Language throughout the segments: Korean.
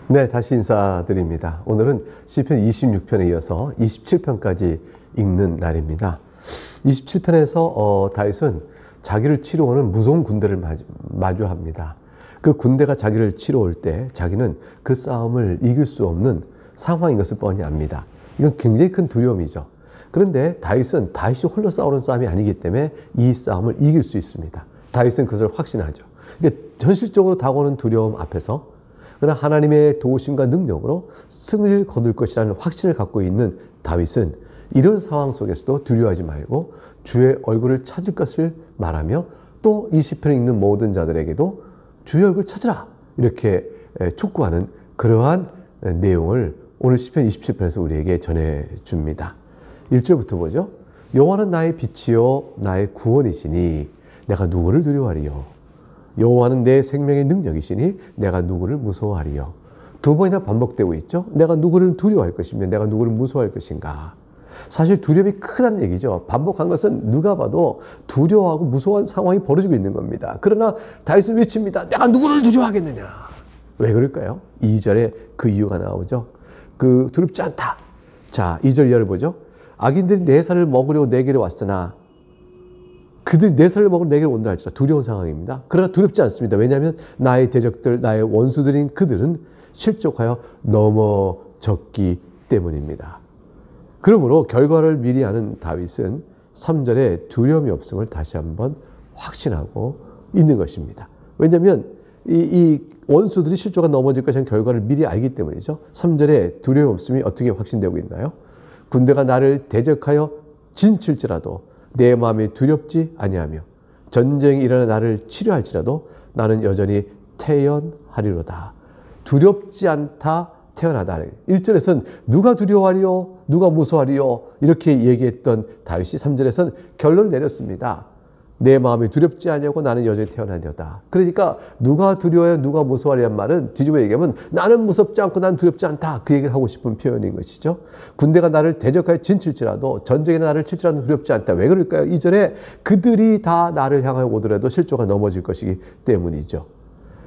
네, 다시 인사드립니다. 오늘은 시편 26편에 이어서 27편까지 읽는 날입니다. 27편에서 다윗은 자기를 치러 오는 무서운 군대를 마주합니다. 그 군대가 자기를 치러 올 때 자기는 그 싸움을 이길 수 없는 상황인 것을 뻔히 압니다. 이건 굉장히 큰 두려움이죠. 그런데 다윗이 홀로 싸우는 싸움이 아니기 때문에 이 싸움을 이길 수 있습니다. 다윗은 그것을 확신하죠. 그러니까 현실적으로 다가오는 두려움 앞에서 그러나 하나님의 도우심과 능력으로 승리를 거둘 것이라는 확신을 갖고 있는 다윗은 이런 상황 속에서도 두려워하지 말고 주의 얼굴을 찾을 것을 말하며 또 이 시편을 읽는 모든 자들에게도 주의 얼굴을 찾으라 이렇게 촉구하는 그러한 내용을 오늘 시편 27편에서 우리에게 전해줍니다. 1절부터 보죠. 여호와는 나의 빛이요 나의 구원이시니 내가 누구를 두려워하리요. 여호와는 내 생명의 능력이시니 내가 누구를 무서워하리요. 두 번이나 반복되고 있죠. 내가 누구를 두려워할 것이며 내가 누구를 무서워할 것인가. 사실 두려움이 크다는 얘기죠. 반복한 것은 누가 봐도 두려워하고 무서워한 상황이 벌어지고 있는 겁니다. 그러나 다윗은 외칩니다. 내가 누구를 두려워하겠느냐. 왜 그럴까요? 2절에 그 이유가 나오죠. 그 두렵지 않다. 자, 2절 이하를 보죠. 악인들이 내 살을 먹으려고 내게로 왔으나 그들이 내 살을 먹으러 내게로 온다 할지라 두려운 상황입니다. 그러나 두렵지 않습니다. 왜냐하면 나의 대적들, 나의 원수들인 그들은 실족하여 넘어졌기 때문입니다. 그러므로 결과를 미리 아는 다윗은 3절에 두려움이 없음을 다시 한번 확신하고 있는 것입니다. 왜냐하면 이 원수들이 실족하여 넘어질 것이라는 결과를 미리 알기 때문이죠. 3절에 두려움 없음이 어떻게 확신되고 있나요? 군대가 나를 대적하여 진칠지라도 내 마음이 두렵지 아니하며 전쟁이 일어나 나를 치료할지라도 나는 여전히 태연하리로다. 두렵지 않다, 태연하다. 1절에서는 누가 두려워하리요? 누가 무서워하리요? 이렇게 얘기했던 다윗이 3절에서는 결론을 내렸습니다. 내 마음이 두렵지 아니하고 나는 여전히 태어나려다. 그러니까 누가 두려워해 누가 무서워하리란 말은 뒤집어 얘기하면 나는 무섭지 않고 난 두렵지 않다. 그 얘기를 하고 싶은 표현인 것이죠. 군대가 나를 대적하여 진칠지라도 전쟁에 나를 칠지라도 두렵지 않다. 왜 그럴까요? 2절에 그들이 다 나를 향하여 오더라도 실조가 넘어질 것이기 때문이죠.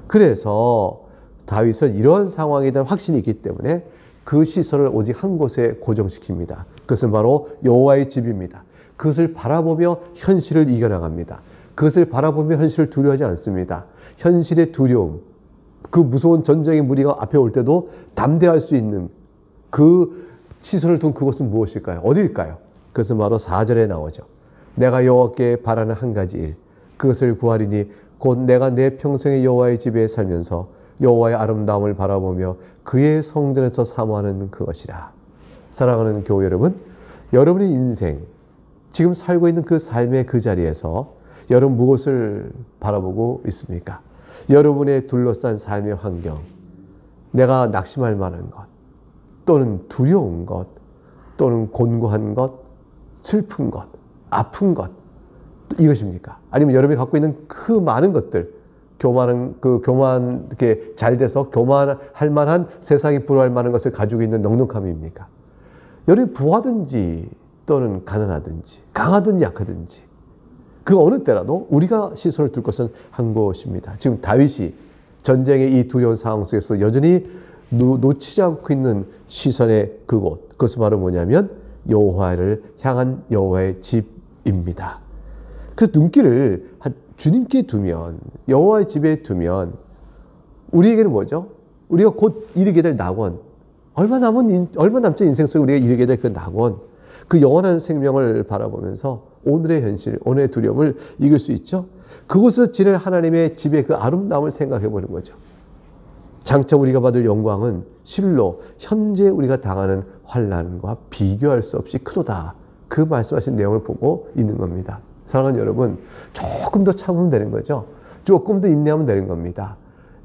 그래서 다윗은 이런 상황에 대한 확신이 있기 때문에 그 시선을 오직 한 곳에 고정시킵니다. 그것은 바로 여호와의 집입니다. 그것을 바라보며 현실을 이겨나갑니다. 그것을 바라보며 현실을 두려워하지 않습니다. 현실의 두려움, 그 무서운 전쟁의 무리가 앞에 올 때도 담대할 수 있는 그 시선을 둔 그것은 무엇일까요? 어디일까요? 그것은 바로 4절에 나오죠. 내가 여호와께 바라는 한 가지 일, 그것을 구하리니 곧 내가 내 평생의 여호와의 집에 살면서 여호와의 아름다움을 바라보며 그의 성전에서 사모하는 그것이라. 사랑하는 교회 여러분, 여러분의 인생, 지금 살고 있는 그 삶의 그 자리에서 여러분 무엇을 바라보고 있습니까? 여러분의 둘러싼 삶의 환경, 내가 낙심할 만한 것, 또는 두려운 것, 또는 곤고한 것, 슬픈 것, 아픈 것, 이것입니까? 아니면 여러분이 갖고 있는 그 많은 것들, 교만, 이렇게 잘 돼서 교만할 만한 세상이 부러워할 만한 것을 가지고 있는 넉넉함입니까? 여러분이 부하든지 또는 가난하든지 강하든 약하든지 그 어느 때라도 우리가 시선을 둘 것은 한 곳입니다. 지금 다윗이 전쟁의 이 두려운 상황 속에서 여전히 놓치지 않고 있는 시선의 그곳, 그것은 바로 뭐냐면 여호와를 향한 여호와의 집입니다. 그래서 눈길을 주님께 두면, 여호와의 집에 두면 우리에게는 뭐죠? 우리가 곧 이르게 될 낙원, 얼마 남지 인생 속에 우리가 이르게 될 그 낙원, 그 영원한 생명을 바라보면서 오늘의 현실, 오늘의 두려움을 이길 수 있죠. 그곳에서 지낼 하나님의 집의 그 아름다움을 생각해 보는 거죠. 장차 우리가 받을 영광은 실로 현재 우리가 당하는 환난과 비교할 수 없이 크도다. 그 말씀하신 내용을 보고 있는 겁니다. 사랑하는 여러분, 조금 더 참으면 되는 거죠. 조금 더 인내하면 되는 겁니다.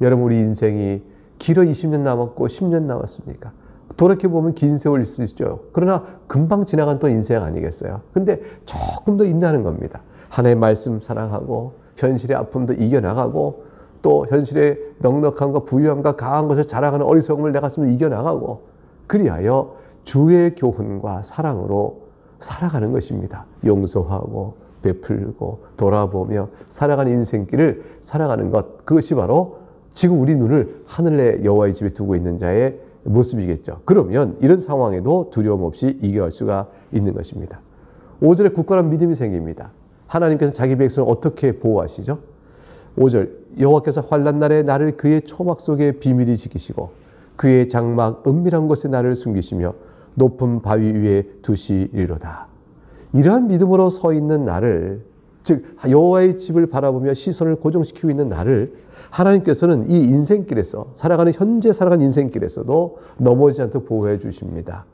여러분, 우리 인생이 길어 20년 남았고 10년 남았습니까? 돌이켜보면 긴 세월일 수 있죠. 그러나 금방 지나간 또 인생 아니겠어요? 근데 조금 더 인내하는 겁니다. 하나님의 말씀 사랑하고 현실의 아픔도 이겨나가고 또 현실의 넉넉함과 부유함과 강한 것을 자랑하는 어리석음을 내 가슴을 이겨나가고 그리하여 주의 교훈과 사랑으로 살아가는 것입니다. 용서하고 베풀고 돌아보며 살아가는 인생길을 살아가는 것, 그것이 바로 지금 우리 눈을 하늘의 여호와의 집에 두고 있는 자의 모습이겠죠. 그러면 이런 상황에도 두려움 없이 이겨갈 수가 있는 것입니다. 5절에 굳건한 믿음이 생깁니다. 하나님께서 자기 백성을 어떻게 보호하시죠? 5절 여호와께서 환난 날에 나를 그의 초막 속에 비밀히 지키시고 그의 장막 은밀한 곳에 나를 숨기시며 높은 바위 위에 두시리로다. 이러한 믿음으로 서 있는 나를, 즉 여호와의 집을 바라보며 시선을 고정시키고 있는 나를 하나님께서는 이 인생길에서 현재 살아가는 인생길에서도 넘어지지 않도록 보호해 주십니다.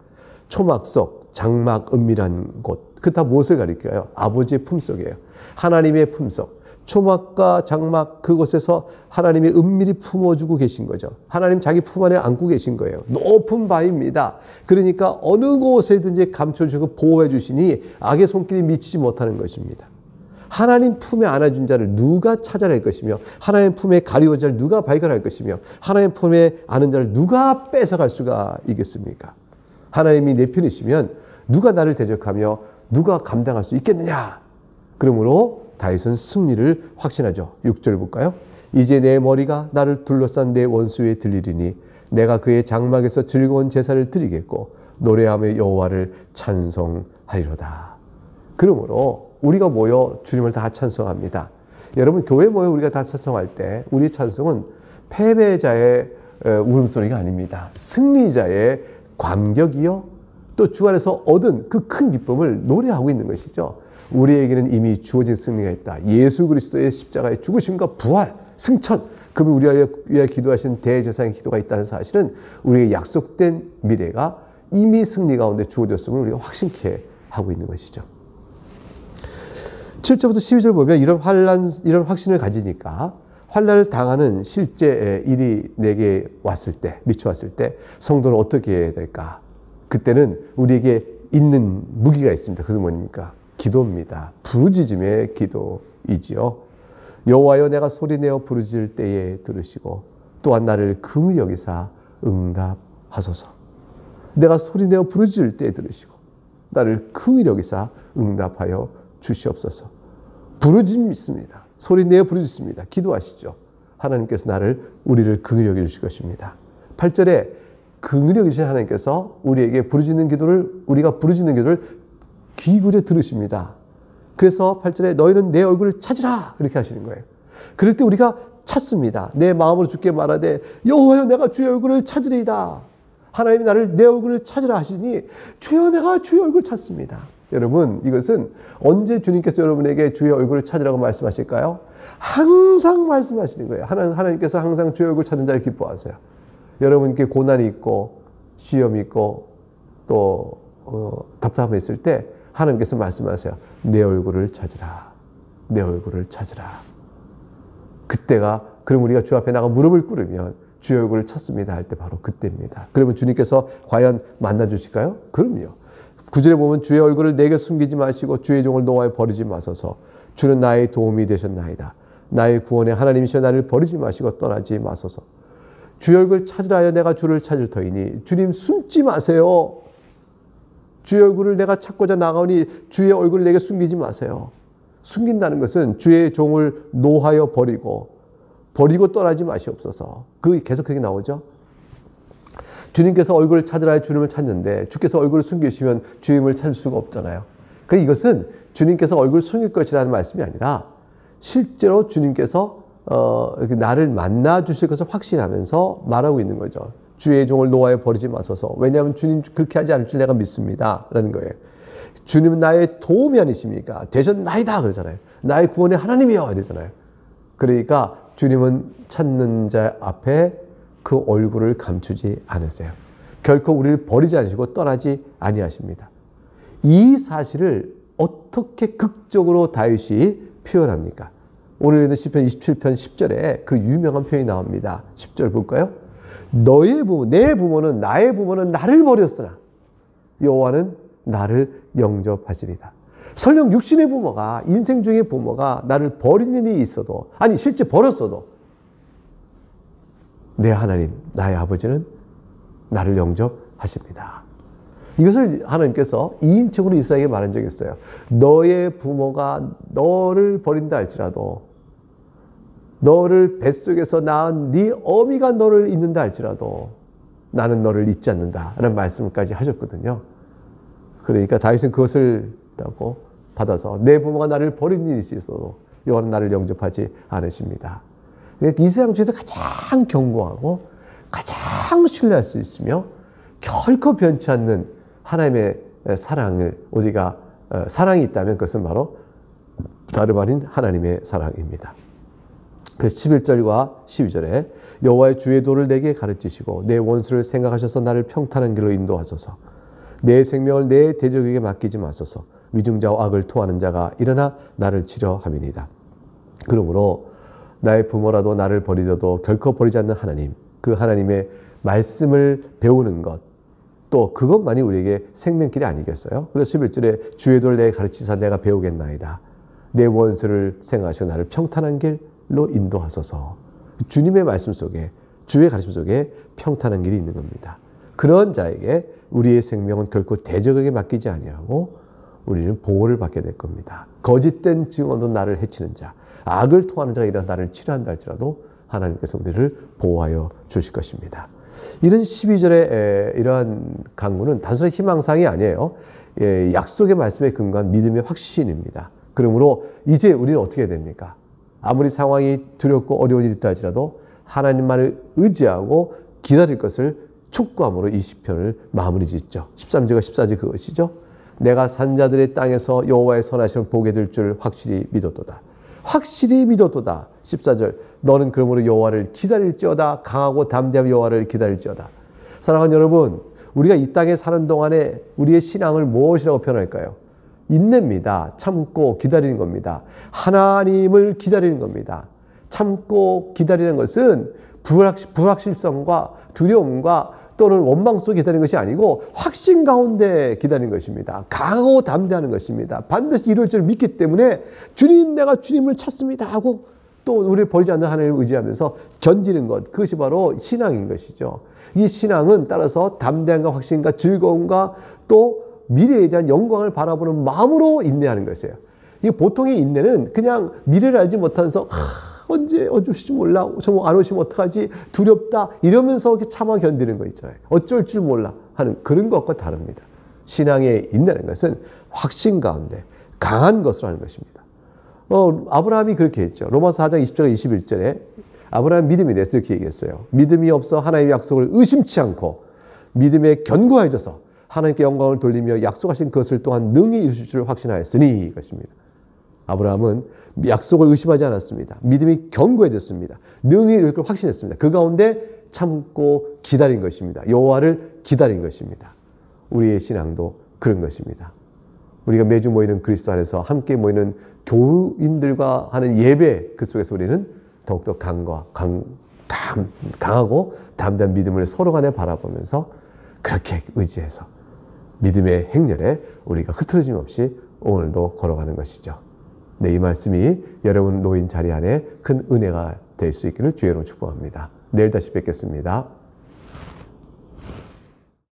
초막 속, 장막 은밀한 곳, 그 다 무엇을 가리켜요? 아버지의 품속이에요. 하나님의 품속. 초막과 장막 그곳에서 하나님이 은밀히 품어주고 계신 거죠. 하나님 자기 품 안에 안고 계신 거예요. 높은 바위입니다. 그러니까 어느 곳에든지 감춰주고 보호해 주시니 악의 손길이 미치지 못하는 것입니다. 하나님 품에 안아준 자를 누가 찾아낼 것이며 하나님 품에 가리운 자를 누가 발견할 것이며 하나님 품에 안은 자를 누가 뺏어갈 수가 있겠습니까? 하나님이 내 편이시면 누가 나를 대적하며 누가 감당할 수 있겠느냐? 그러므로 다윗은 승리를 확신하죠. 6절 볼까요? 이제 내 머리가 나를 둘러싼 내 원수에 들리리니 내가 그의 장막에서 즐거운 제사를 드리겠고 노래하며 여호와를 찬송하리로다. 그러므로 우리가 모여 주님을 다 찬송합니다. 여러분 교회 모여 우리가 다 찬송할 때 우리의 찬송은 패배자의 울음소리가 아닙니다. 승리자의 감격이요 또 주 안에서 얻은 그 큰 기쁨을 노래하고 있는 것이죠. 우리에게는 이미 주어진 승리가 있다. 예수 그리스도의 십자가의 죽으심과 부활, 승천, 그분이 우리를 위하여 기도하신 대제사장의 기도가 있다는 사실은 우리에게 약속된 미래가 이미 승리 가운데 주어졌음을 우리가 확신케 하고 있는 것이죠. 7절부터 12절 보면 이런 확신을 가지니까 환난을 당하는 실제 일이 내게 왔을 때, 미쳐왔을 때 성도는 어떻게 해야 될까? 그때는 우리에게 있는 무기가 있습니다. 그것은 뭡니까? 기도입니다. 부르짖음의 기도이지요. 여호와여 내가 소리내어 부르짖을 때에 들으시고 또한 나를 긍휼히 여기사 응답하소서. 내가 소리내어 부르짖을 때에 들으시고 나를 긍휼히 여기사 응답하여 주시옵소서. 부르짖음이 있습니다. 소리내어 부르짖습니다. 기도하시죠. 하나님께서 우리를 긍휼히 여겨 주실 것입니다. 8절에 긍휼히 여기신 하나님께서 우리에게 우리가 부르짖는 기도를 귀 기울여 들으십니다. 그래서 8절에 너희는 내 얼굴을 찾으라 이렇게 하시는 거예요. 그럴 때 우리가 찾습니다. 내 마음으로 주께 말하되 여호와여 내가 주의 얼굴을 찾으리이다. 하나님이 내 얼굴을 찾으라 하시니 주여 내가 주의 얼굴을 찾습니다. 여러분 이것은 언제 주님께서 여러분에게 주의 얼굴을 찾으라고 말씀하실까요? 항상 말씀하시는 거예요. 하나님께서 항상 주의 얼굴 찾는 자를 기뻐하세요. 여러분께 고난이 있고 시험이 있고 또 답답함이 있을 때 하나님께서 말씀하세요. 내 얼굴을 찾으라. 내 얼굴을 찾으라. 그때가 그럼 우리가 주 앞에 나가 무릎을 꿇으면 주의 얼굴을 찾습니다 할 때 바로 그때입니다. 그러면 주님께서 과연 만나주실까요? 그럼요. 9절에 보면 주의 얼굴을 내게 숨기지 마시고 주의 종을 노하여 버리지 마소서. 주는 나의 도움이 되셨나이다. 나의 구원의 하나님이시여 나를 버리지 마시고 떠나지 마소서. 주의 얼굴 찾으라 하여 내가 주를 찾을 터이니 주님 숨지 마세요. 주의 얼굴을 내가 찾고자 나가오니 주의 얼굴을 내게 숨기지 마세요. 숨긴다는 것은 주의 종을 노하여 버리고 떠나지 마시옵소서. 그게 계속 그렇게 나오죠. 주님께서 얼굴을 찾으라 해 주님을 찾는데 주께서 얼굴을 숨기시면 주님을 찾을 수가 없잖아요. 그러니까 이것은 주님께서 얼굴을 숨길 것이라는 말씀이 아니라 실제로 주님께서 나를 만나 주실 것을 확신하면서 말하고 있는 거죠. 주의 종을 노하여 버리지 마소서. 왜냐하면 주님 그렇게 하지 않을 줄 내가 믿습니다. 라는 거예요. 주님은 나의 도움이 아니십니까? 되셨나이다 그러잖아요. 나의 구원의 하나님이여 이러잖아요. 그러니까 주님은 찾는 자 앞에 그 얼굴을 감추지 않으세요. 결코 우리를 버리지 않으시고 떠나지 아니하십니다. 이 사실을 어떻게 극적으로 다윗이 표현합니까? 오늘 읽는 시편 27편 10절에 그 유명한 표현이 나옵니다. 10절 볼까요? 너의 부모, 내 부모는 나의 부모는 나를 버렸으나 여호와는 나를 영접하시리다. 설령 육신의 부모가 인생 중의 부모가 나를 버리는 일이 있어도 아니 실제 버렸어도 내 하나님 나의 아버지는 나를 영접하십니다. 이것을 하나님께서 2인칭으로 이스라엘에게 말한 적이 있어요. 너의 부모가 너를 버린다 할지라도 너를 뱃속에서 낳은 네 어미가 너를 잊는다 할지라도 나는 너를 잊지 않는다 라는 말씀까지 하셨거든요. 그러니까 다윗은 그것을 받아서 내 부모가 나를 버린 일이 있어도 여호와는 나를 영접하지 않으십니다. 이 세상 중에서 가장 견고하고 가장 신뢰할 수 있으며 결코 변치 않는 하나님의 사랑을 우리가 사랑이 있다면 그것은 바로 다름 아닌 하나님의 사랑입니다. 그래서 11절과 12절에 여호와의 주의 도를 내게 가르치시고 내 원수를 생각하셔서 나를 평탄한 길로 인도하소서. 내 생명을 내 대적에게 맡기지 마소서. 위증자와 악을 토하는 자가 일어나 나를 치려 함이니이다. 그러므로 나의 부모라도 나를 버리더라도 결코 버리지 않는 하나님, 그 하나님의 말씀을 배우는 것, 또 그것만이 우리에게 생명길이 아니겠어요? 그래서 11절에 주의 도를 내게 가르치사 내가 배우겠나이다. 내 원수를 생각하시고 나를 평탄한 길로 인도하소서. 주님의 말씀 속에, 주의 가르침 속에 평탄한 길이 있는 겁니다. 그런 자에게 우리의 생명은 결코 대적에게 맡기지 아니하고 우리는 보호를 받게 될 겁니다. 거짓된 증언으로 나를 해치는 자, 악을 토하는 자가 일어나 나를 치료한다 할지라도 하나님께서 우리를 보호하여 주실 것입니다. 이런 12절의 이러한 강구는 단순한 희망사항이 아니에요. 약속의 말씀에 근거한 믿음의 확신입니다. 그러므로 이제 우리는 어떻게 해야 됩니까? 아무리 상황이 두렵고 어려운 일이 있다 할지라도 하나님만을 의지하고 기다릴 것을 촉구함으로 이 시편을 마무리 짓죠. 13절과 14절 그것이죠. 내가 산자들의 땅에서 여호와의 선하심을 보게 될 줄 확실히 믿었도다. 확실히 믿었도다. 14절 너는 그러므로 여호와를 기다릴지어다. 강하고 담대한 여호와를 기다릴지어다. 사랑하는 여러분, 우리가 이 땅에 사는 동안에 우리의 신앙을 무엇이라고 표현할까요? 인내입니다. 참고 기다리는 겁니다. 하나님을 기다리는 겁니다. 참고 기다리는 것은 불확실성과 두려움과 또는 원망 속에 기다리는 것이 아니고 확신 가운데 기다리는 것입니다. 강하고 담대하는 것입니다. 반드시 이룰 줄 믿기 때문에 주님, 내가 주님을 찾습니다 하고 또 우리를 버리지 않는 하나님을 의지하면서 견디는 것, 그것이 바로 신앙인 것이죠. 이 신앙은 따라서 담대함과 확신과 즐거움과 또 미래에 대한 영광을 바라보는 마음으로 인내하는 것이에요. 이 보통의 인내는 그냥 미래를 알지 못하면서 언제 오실지 몰라, 정말 안 오시면 어떡하지, 두렵다 이러면서 참아 견디는 거 있잖아요. 어쩔 줄 몰라 하는 그런 것과 다릅니다. 신앙의 인내라는 것은 확신 가운데 강한 것으로 하는 것입니다. 아브라함이 그렇게 했죠. 로마서 4장 20절 21절에 아브라함 믿음에 대해서 이렇게 얘기했어요. 믿음이 없어 하나님의 약속을 의심치 않고 믿음에 견고해져서 하나님께 영광을 돌리며 약속하신 것을 또한 능히 이루실 줄 확신하였으니 이것입니다. 아브라함은 약속을 의심하지 않았습니다. 믿음이 견고해졌습니다. 능히 이룰 걸 확신했습니다. 그 가운데 참고 기다린 것입니다. 여호와를 기다린 것입니다. 우리의 신앙도 그런 것입니다. 우리가 매주 모이는 그리스도 안에서 함께 모이는 교인들과 하는 예배, 그 속에서 우리는 더욱더 강하고 담대한 믿음을 서로 간에 바라보면서 그렇게 의지해서 믿음의 행렬에 우리가 흐트러짐 없이 오늘도 걸어가는 것이죠. 네, 이 말씀이 여러분 놓인 자리 안에 큰 은혜가 될 수 있기를 주의 이름으로 축복합니다. 내일 다시 뵙겠습니다.